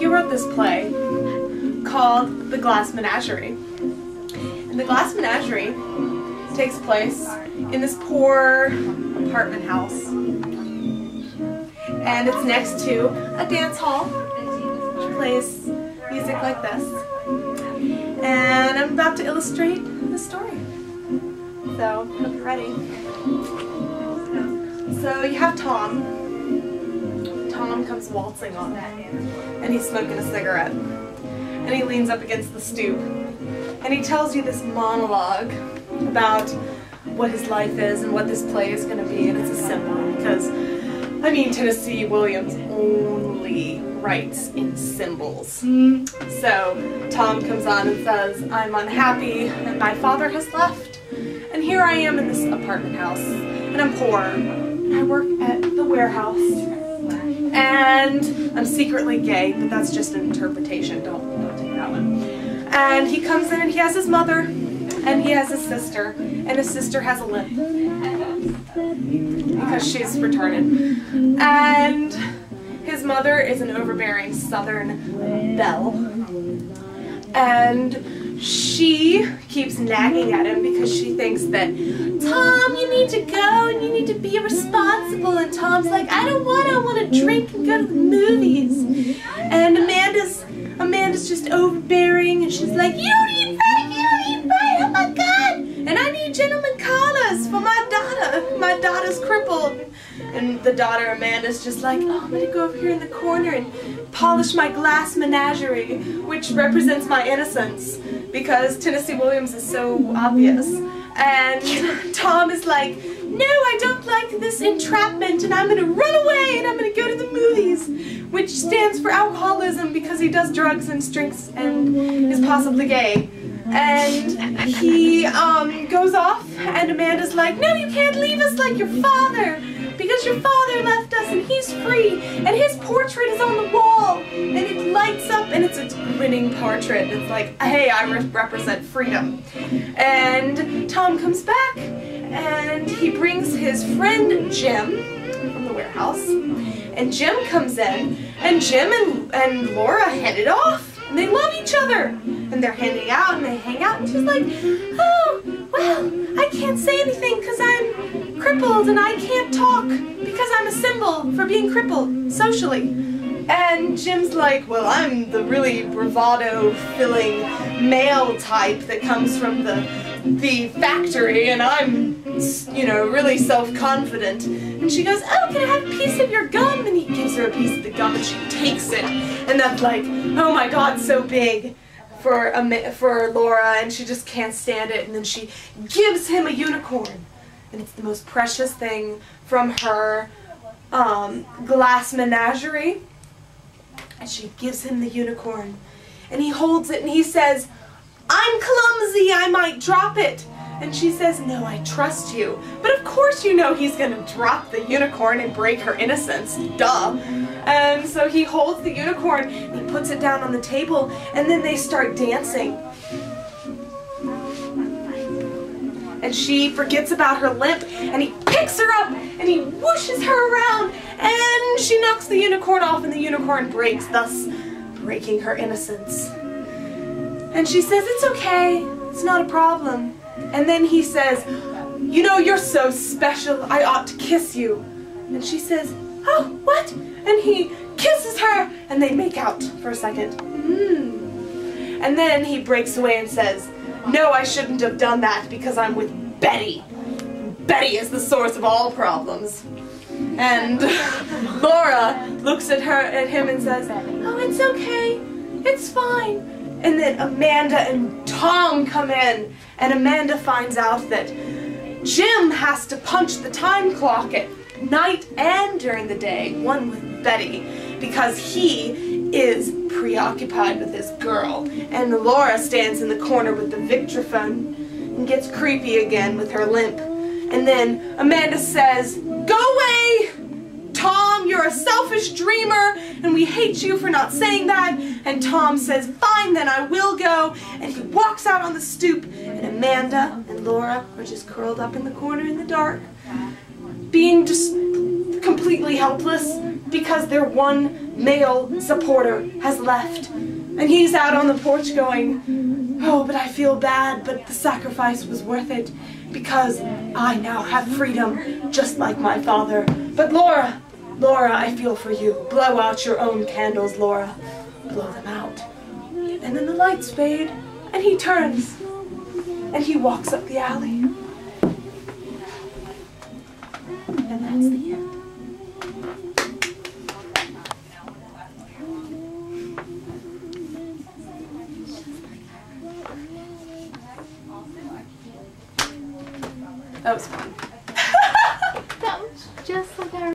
he wrote this play called The Glass Menagerie. And The Glass Menagerie takes place in this poor apartment house. And it's next to a dance hall which plays music like this. And I'm about to illustrate the story. So, hope you're ready. So you have Tom. Tom comes waltzing on, and he's smoking a cigarette. And he leans up against the stoop. And he tells you this monologue about what his life is and what this play is going to be. And it's a symbol because, I mean, Tennessee Williams only writes in symbols. So Tom comes on and says, I'm unhappy and my father has left. And here I am in this apartment house. And I'm poor. And I work at the warehouse. And I'm secretly gay, but that's just an interpretation. Don't take that one. And he comes in and he has his mother. And he has his sister. And his sister has a limp. Because she's retarded. And his mother is an overbearing Southern belle. And she keeps nagging at him because she thinks that, Tom, you need to go and you need to be responsible. And Tom's like, I want to drink and go to the movies. And Amanda's just overbearing and she's like, you don't eat right, oh my God. And I need gentleman collars for my daughter. My daughter's crippled. And the daughter, Amanda's just like, oh, I'm going to go over here in the corner and polish my glass menagerie, which represents my innocence, because Tennessee Williams is so obvious. And Tom is like, no, I don't like this entrapment, and I'm going to run away, and I'm going to go to the movies, which stands for alcoholism, because he does drugs and drinks and is possibly gay. And he goes off, and Amanda's like, no, you can't leave us like your father, because your father left us and he's free, and his portrait is on the wall, and it lights up, and it's a grinning portrait. It's like, hey, I represent freedom. And Tom comes back, and he brings his friend Jim from the warehouse, and Jim comes in, and Jim and Laura hit it off. And they love each other, and they're hanging out, and they hang out, and she's like, oh, well, I can't say anything because I'm crippled, and I can't talk because I'm a symbol for being crippled, socially. And Jim's like, well, I'm the really bravado-filling male type that comes from the factory, and I'm, you know, really self-confident. And she goes, oh, can I have a piece of your gum? And he gives her a piece of the gum, and she takes it. And that's like, oh my God, so big for Laura, and she just can't stand it. And then she gives him a unicorn. And it's the most precious thing from her glass menagerie. And she gives him the unicorn. And he holds it and he says, I'm clumsy, I might drop it. And she says, no, I trust you. But of course you know he's going to drop the unicorn and break her innocence. Duh. And so he holds the unicorn and he puts it down on the table, and then they start dancing. And she forgets about her limp, and he picks her up and he whooshes her around, and she knocks the unicorn off, and the unicorn breaks, thus breaking her innocence. And she says, it's okay, it's not a problem. And then he says, you know, you're so special, I ought to kiss you. And she says, oh, what? And he kisses her, and they make out for a second. And then he breaks away and says, no, I shouldn't have done that because I'm with Betty. Betty is the source of all problems. And Laura looks at him and says, oh, it's okay, it's fine. And then Amanda and Tom come in, and Amanda finds out that Jim has to punch the time clock at night and during the day, one with Betty, because he is preoccupied with his girl. And Laura stands in the corner with the Victrophone and gets creepy again with her limp. And then Amanda says, go away, Tom, you're a selfish dreamer, and we hate you for not saying that. And Tom says, fine, then I will go. And he walks out on the stoop, and Amanda and Laura are just curled up in the corner in the dark, being just completely helpless. because their one male supporter has left. And he's out on the porch going, "Oh, but I feel bad, but the sacrifice was worth it, because I now have freedom, just like my father. But Laura, I feel for you. Blow out your own candles, Laura. Blow them out." And then the lights fade, and he turns, and he walks up the alley. And that's the end. That was fun.